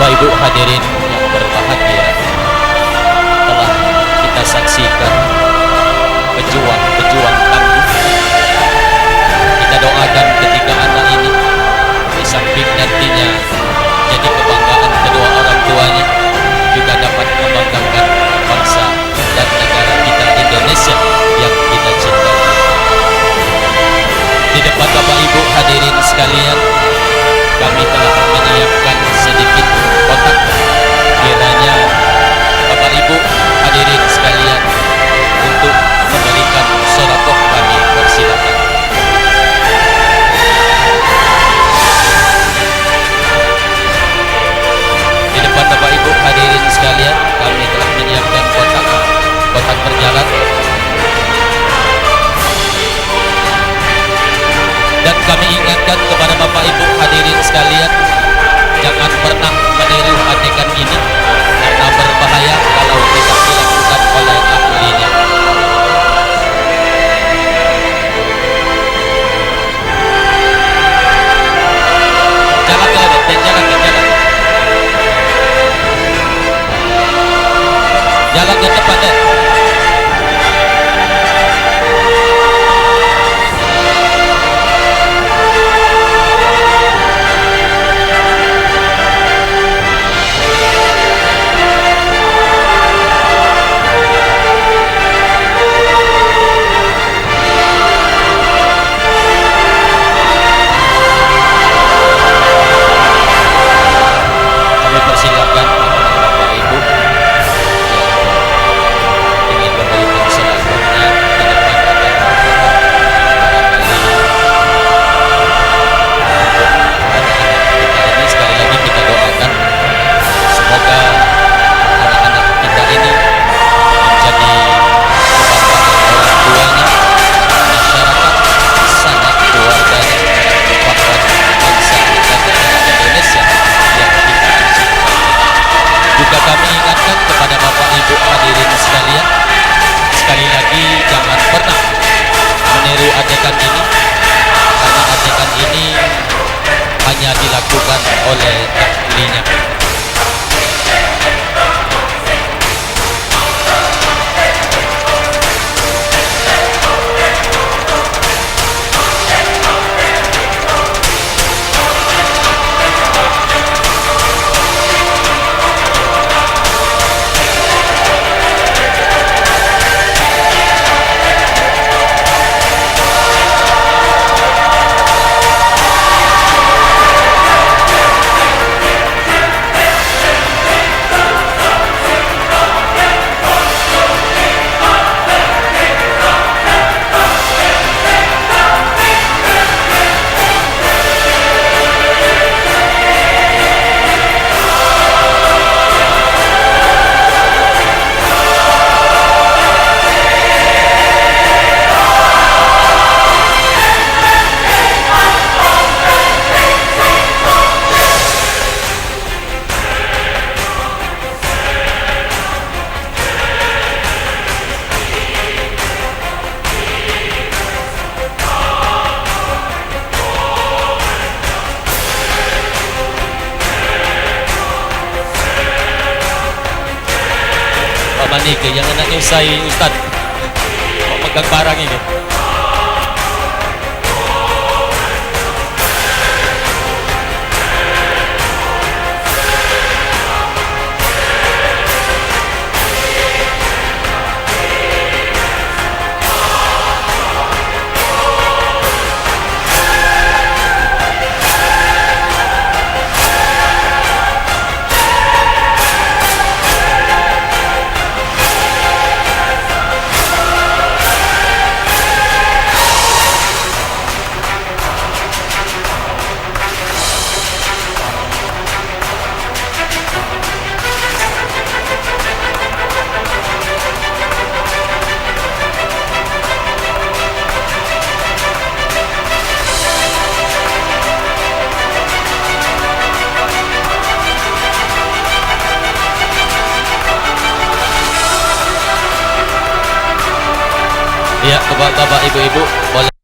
Bapak Ibu hadirin yang berbahagia, telah kita saksikan pejuang-pejuang tangguh. Kita doakan ketiga anak ini di samping nantinya jadi kebanggaan kedua orang tuanya, juga dapat membanggakan bangsa dan negara kita Indonesia yang kita cintai. Di depan Bapak Ibu hadirin sekalian, kami telah menyiapkan sedikit kotak. Kiranya Bapak Ibu hadirin sekalian untuk memberikan sedekah, kami persilakan. Di depan Bapak Ibu hadirin sekalian, kami telah menyiapkan kotak berjalan. Dan kami ingatkan kepada Bapak Ibu hadirin sekalian, jangan pernah meniru adegan ini karena berbahaya kalau tidak dilakukan oleh ahlinya. Jalan ke depan deh. Kami persilakan Bapak Ibu yang ingin memberikan sedekahnya ke depan agar anak-anak kita ini, sekali lagi kita doakan semoga anak-anak kita ini menjadi kebanggaan orang tuanya, masyarakat, sanak keluarganya, bahkan bangsa dan negara Indonesia yang kita cintai. Juga kami ingatkan kepada Bapak Ibu hadirin sekalian, sekali lagi jangan pernah meniru adegan ini, karena adegan ini hanya dilakukan oleh ahlinya. Pak Manik, yang nak nyusai Ustaz mau pegang barang ini. Ya, Bapak-bapak, Ibu-ibu, boleh